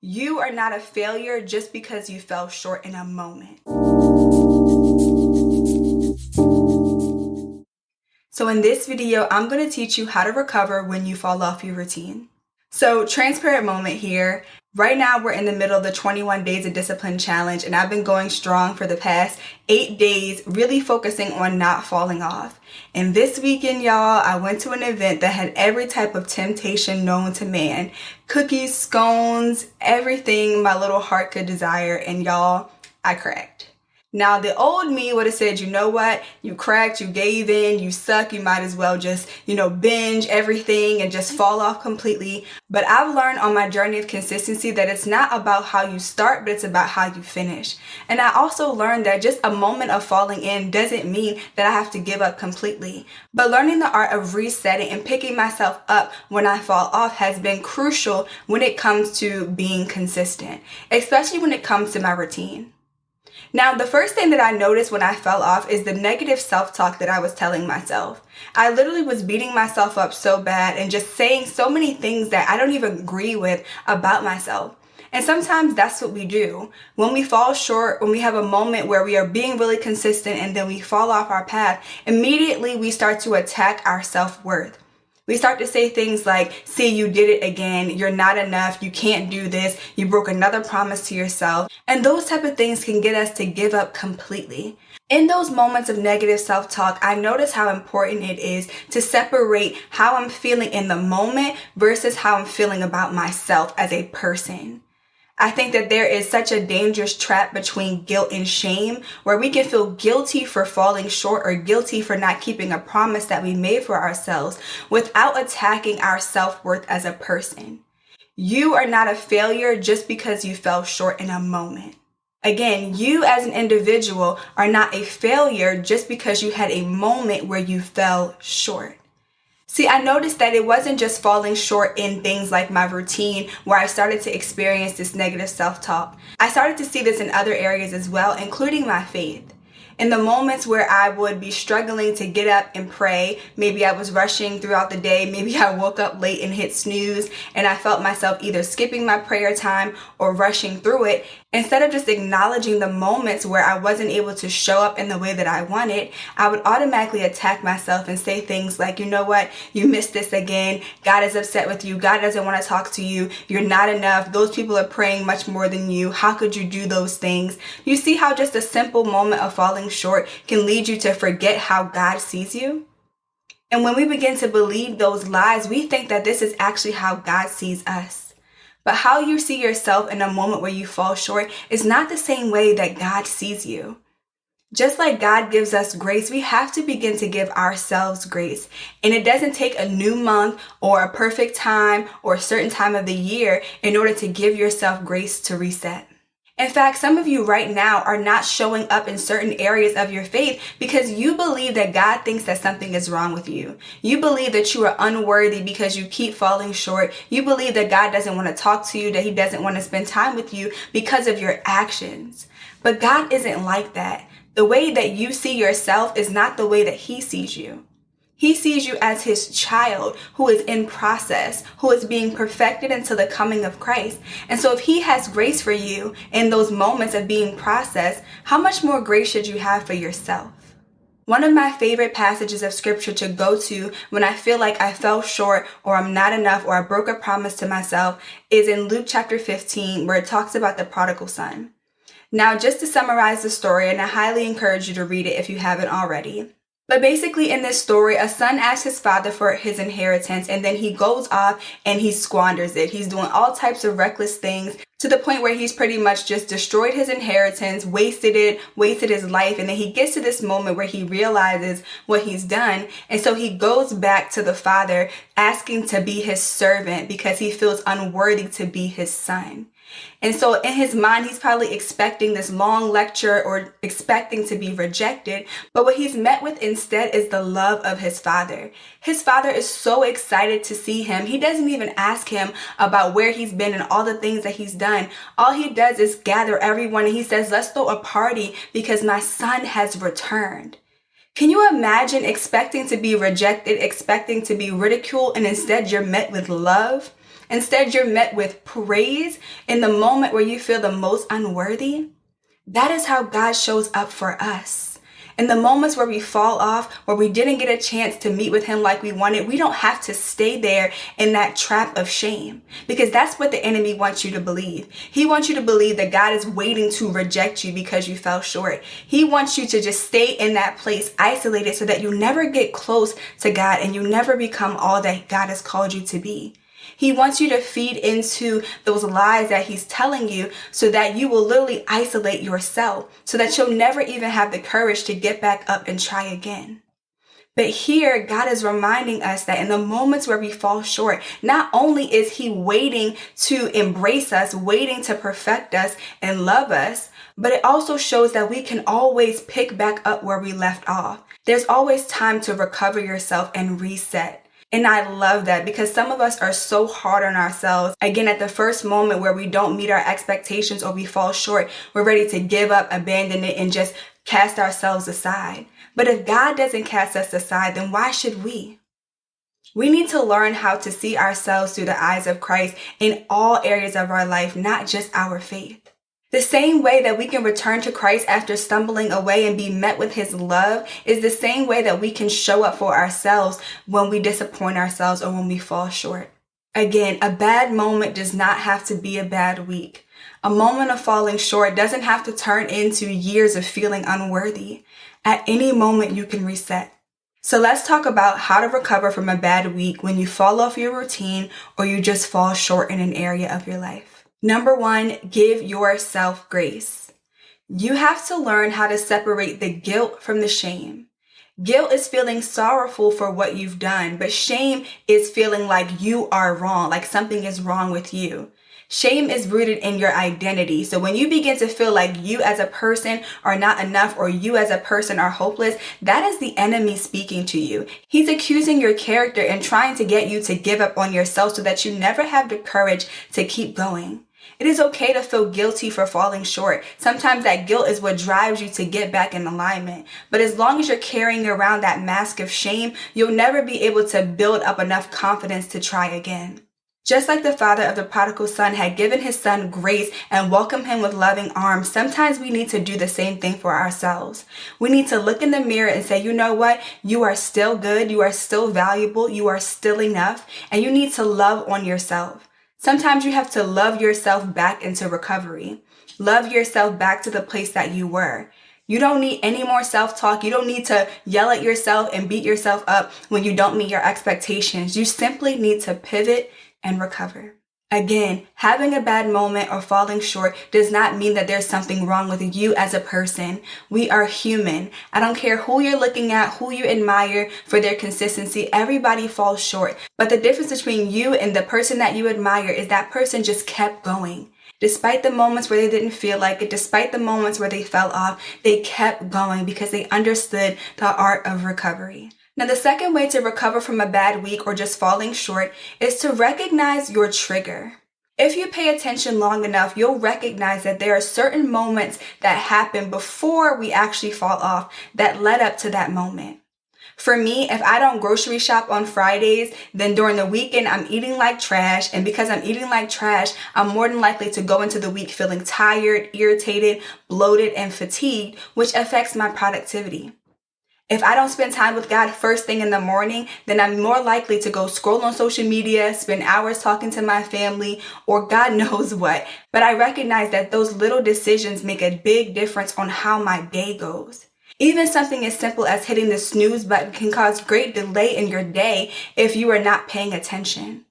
You are not a failure just because you fell short in a moment. So in this video, I'm going to teach you how to recover when you fall off your routine. So transparent moment here. Right now, we're in the middle of the 21 Days of Discipline Challenge, and I've been going strong for the past 8 days, really focusing on not falling off. And this weekend, y'all, I went to an event that had every type of temptation known to man. Cookies, scones, everything my little heart could desire, and y'all, I cracked. Now, the old me would have said, you know what, you cracked, you gave in, you suck, you might as well just, binge everything and just fall off completely. But I've learned on my journey of consistency that it's not about how you start, but it's about how you finish. And I also learned that just a moment of falling in doesn't mean that I have to give up completely. But learning the art of resetting and picking myself up when I fall off has been crucial when it comes to being consistent, especially when it comes to my routine. Now, the first thing that I noticed when I fell off is the negative self-talk that I was telling myself. I literally was beating myself up so bad and just saying so many things that I don't even agree with about myself. And sometimes that's what we do. When we fall short, when we have a moment where we are being really consistent and then we fall off our path, immediately we start to attack our self-worth. We start to say things like, see, you did it again, you're not enough, you can't do this, you broke another promise to yourself. And those type of things can get us to give up completely. In those moments of negative self-talk, I notice how important it is to separate how I'm feeling in the moment versus how I'm feeling about myself as a person. I think that there is such a dangerous trap between guilt and shame where we can feel guilty for falling short or guilty for not keeping a promise that we made for ourselves without attacking our self-worth as a person. You are not a failure just because you fell short in a moment. Again, you as an individual are not a failure just because you had a moment where you fell short. See, I noticed that it wasn't just falling short in things like my routine where I started to experience this negative self-talk. I started to see this in other areas as well, including my faith. In the moments where I would be struggling to get up and pray, maybe I was rushing throughout the day, maybe I woke up late and hit snooze, and I felt myself either skipping my prayer time or rushing through it. Instead of just acknowledging the moments where I wasn't able to show up in the way that I wanted, I would automatically attack myself and say things like, you know what, you missed this again, God is upset with you, God doesn't want to talk to you, you're not enough, those people are praying much more than you, how could you do those things? You see how just a simple moment of falling short can lead you to forget how God sees you? And when we begin to believe those lies, we think that this is actually how God sees us. But how you see yourself in a moment where you fall short is not the same way that God sees you. Just like God gives us grace, we have to begin to give ourselves grace. And it doesn't take a new month or a perfect time or a certain time of the year in order to give yourself grace to reset. In fact, some of you right now are not showing up in certain areas of your faith because you believe that God thinks that something is wrong with you. You believe that you are unworthy because you keep falling short. You believe that God doesn't want to talk to you, that He doesn't want to spend time with you because of your actions. But God isn't like that. The way that you see yourself is not the way that He sees you. He sees you as His child who is in process, who is being perfected until the coming of Christ. And so if He has grace for you in those moments of being processed, how much more grace should you have for yourself? One of my favorite passages of scripture to go to when I feel like I fell short or I'm not enough or I broke a promise to myself is in Luke chapter 15, where it talks about the prodigal son. Now, just to summarize the story, and I highly encourage you to read it if you haven't already. But basically in this story, a son asks his father for his inheritance and then he goes off and he squanders it. He's doing all types of reckless things to the point where he's pretty much just destroyed his inheritance, wasted his life. And then he gets to this moment where he realizes what he's done. And so he goes back to the father asking to be his servant because he feels unworthy to be his son. And so in his mind, he's probably expecting this long lecture or expecting to be rejected. But what he's met with instead is the love of his father. His father is so excited to see him. He doesn't even ask him about where he's been and all the things that he's done. All he does is gather everyone and he says, let's throw a party because my son has returned. Can you imagine expecting to be rejected, expecting to be ridiculed, and instead you're met with love? Instead, you're met with praise in the moment where you feel the most unworthy. That is how God shows up for us. In the moments where we fall off, where we didn't get a chance to meet with him like we wanted, we don't have to stay there in that trap of shame, because that's what the enemy wants you to believe. He wants you to believe that God is waiting to reject you because you fell short. He wants you to just stay in that place isolated so that you never get close to God and you never become all that God has called you to be. He wants you to feed into those lies that he's telling you so that you will literally isolate yourself, so that you'll never even have the courage to get back up and try again. But here, God is reminding us that in the moments where we fall short, not only is he waiting to embrace us, waiting to perfect us and love us, but it also shows that we can always pick back up where we left off. There's always time to recover yourself and reset. And I love that, because some of us are so hard on ourselves. Again, at the first moment where we don't meet our expectations or we fall short, we're ready to give up, abandon it, and just cast ourselves aside. But if God doesn't cast us aside, then why should we? We need to learn how to see ourselves through the eyes of Christ in all areas of our life, not just our faith. The same way that we can return to Christ after stumbling away and be met with his love is the same way that we can show up for ourselves when we disappoint ourselves or when we fall short. Again, a bad moment does not have to be a bad week. A moment of falling short doesn't have to turn into years of feeling unworthy. At any moment, you can reset. So let's talk about how to recover from a bad week when you fall off your routine or you just fall short in an area of your life. Number 1, give yourself grace. You have to learn how to separate the guilt from the shame. Guilt is feeling sorrowful for what you've done, but shame is feeling like you are wrong, like something is wrong with you. Shame is rooted in your identity. So when you begin to feel like you as a person are not enough or you as a person are hopeless, that is the enemy speaking to you. He's accusing your character and trying to get you to give up on yourself so that you never have the courage to keep going. It is okay to feel guilty for falling short. Sometimes that guilt is what drives you to get back in alignment. But as long as you're carrying around that mask of shame, you'll never be able to build up enough confidence to try again. Just like the father of the prodigal son had given his son grace and welcomed him with loving arms, sometimes we need to do the same thing for ourselves. We need to look in the mirror and say, you know what? You are still good. You are still valuable. You are still enough. And you need to love on yourself. Sometimes you have to love yourself back into recovery. Love yourself back to the place that you were. You don't need any more self-talk. You don't need to yell at yourself and beat yourself up when you don't meet your expectations. You simply need to pivot and recover. Again, having a bad moment or falling short does not mean that there's something wrong with you as a person. We are human. I don't care who you're looking at, who you admire for their consistency. Everybody falls short. But the difference between you and the person that you admire is that person just kept going. Despite the moments where they didn't feel like it, despite the moments where they fell off, they kept going because they understood the art of recovery. Now, the second way to recover from a bad week or just falling short is to recognize your trigger. If you pay attention long enough, you'll recognize that there are certain moments that happen before we actually fall off that led up to that moment. For me, if I don't grocery shop on Fridays, then during the weekend, I'm eating like trash. And because I'm eating like trash, I'm more than likely to go into the week feeling tired, irritated, bloated, and fatigued, which affects my productivity. If I don't spend time with God first thing in the morning, then I'm more likely to go scroll on social media, spend hours talking to my family, or God knows what. But I recognize that those little decisions make a big difference on how my day goes. Even something as simple as hitting the snooze button can cause great delay in your day if you are not paying attention.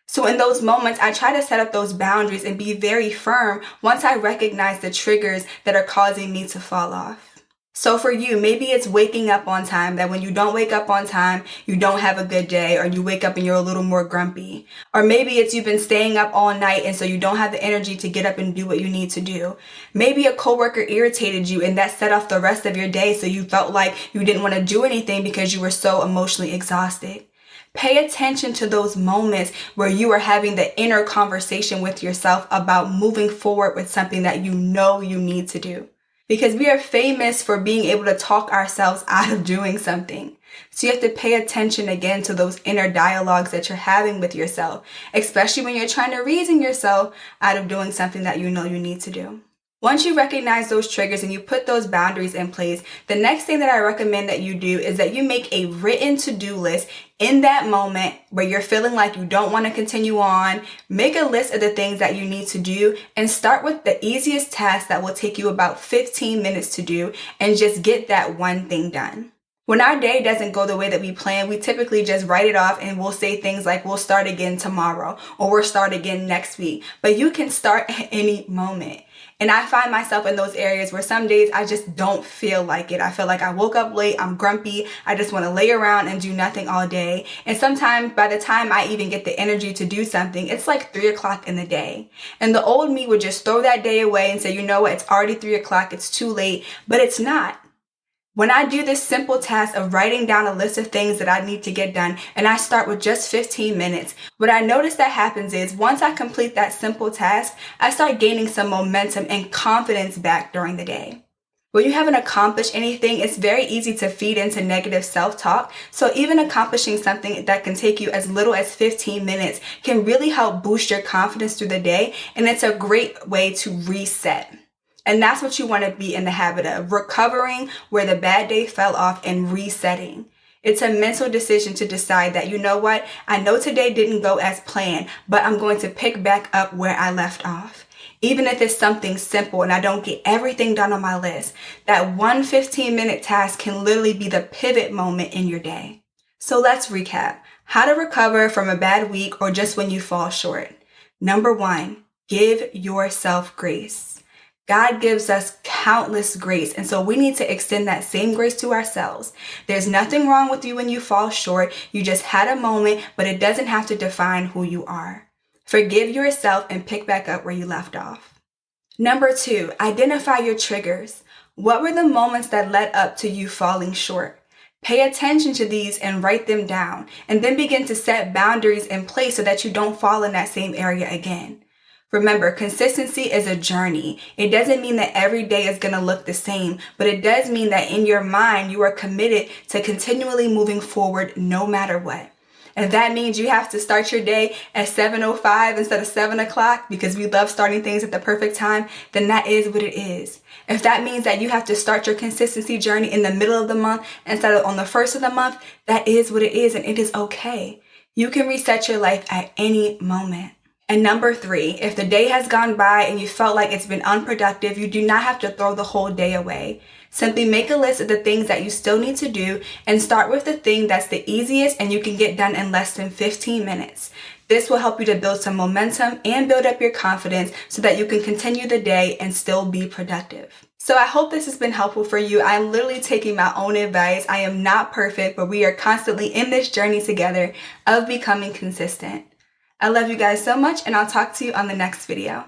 So in those moments, I try to set up those boundaries and be very firm once I recognize the triggers that are causing me to fall off. So for you, maybe it's waking up on time, that when you don't wake up on time, you don't have a good day, or you wake up and you're a little more grumpy. Or maybe it's you've been staying up all night and so you don't have the energy to get up and do what you need to do. Maybe a coworker irritated you and that set off the rest of your day, so you felt like you didn't want to do anything because you were so emotionally exhausted. Pay attention to those moments where you are having the inner conversation with yourself about moving forward with something that you know you need to do. because we are famous for being able to talk ourselves out of doing something. So you have to pay attention again to those inner dialogues that you're having with yourself, especially when you're trying to reason yourself out of doing something that you know you need to do. Once you recognize those triggers and you put those boundaries in place, the next thing that I recommend that you do is that you make a written to-do list in that moment where you're feeling like you don't want to continue on. Make a list of the things that you need to do and start with the easiest task that will take you about 15 minutes to do and just get that one thing done. When our day doesn't go the way that we plan, we typically just write it off and we'll say things like, we'll start again tomorrow or we'll start again next week. But you can start at any moment. And I find myself in those areas where some days I just don't feel like it. I feel like I woke up late, I'm grumpy, I just want to lay around and do nothing all day. And sometimes by the time I even get the energy to do something, it's like 3 o'clock in the day. And the old me would just throw that day away and say, you know what, it's already 3 o'clock, it's too late, but it's not. When I do this simple task of writing down a list of things that I need to get done, and I start with just 15 minutes, what I notice that happens is once I complete that simple task, I start gaining some momentum and confidence back during the day. When you haven't accomplished anything, it's very easy to feed into negative self-talk. So even accomplishing something that can take you as little as 15 minutes can really help boost your confidence through the day, and it's a great way to reset. And that's what you want to be in the habit of, recovering where the bad day fell off and resetting. It's a mental decision to decide that, you know what, I know today didn't go as planned, but I'm going to pick back up where I left off. Even if it's something simple and I don't get everything done on my list, that one 15-minute task can literally be the pivot moment in your day. So let's recap. How to recover from a bad week or just when you fall short. Number 1, give yourself grace. God gives us countless grace, and so we need to extend that same grace to ourselves. There's nothing wrong with you when you fall short. You just had a moment, but it doesn't have to define who you are. Forgive yourself and pick back up where you left off. Number 2, identify your triggers. What were the moments that led up to you falling short? Pay attention to these and write them down, and then begin to set boundaries in place so that you don't fall in that same area again. Remember, consistency is a journey. It doesn't mean that every day is going to look the same, but it does mean that in your mind, you are committed to continually moving forward no matter what. If that means you have to start your day at 7:05 instead of 7 o'clock because we love starting things at the perfect time, then that is what it is. If that means that you have to start your consistency journey in the middle of the month instead of on the first of the month, that is what it is, and it is okay. You can reset your life at any moment. And number 3, if the day has gone by and you felt like it's been unproductive, you do not have to throw the whole day away. Simply make a list of the things that you still need to do and start with the thing that's the easiest and you can get done in less than 15 minutes. This will help you to build some momentum and build up your confidence so that you can continue the day and still be productive. So I hope this has been helpful for you. I'm literally taking my own advice. I am not perfect, but we are constantly in this journey together of becoming consistent. I love you guys so much, and I'll talk to you on the next video.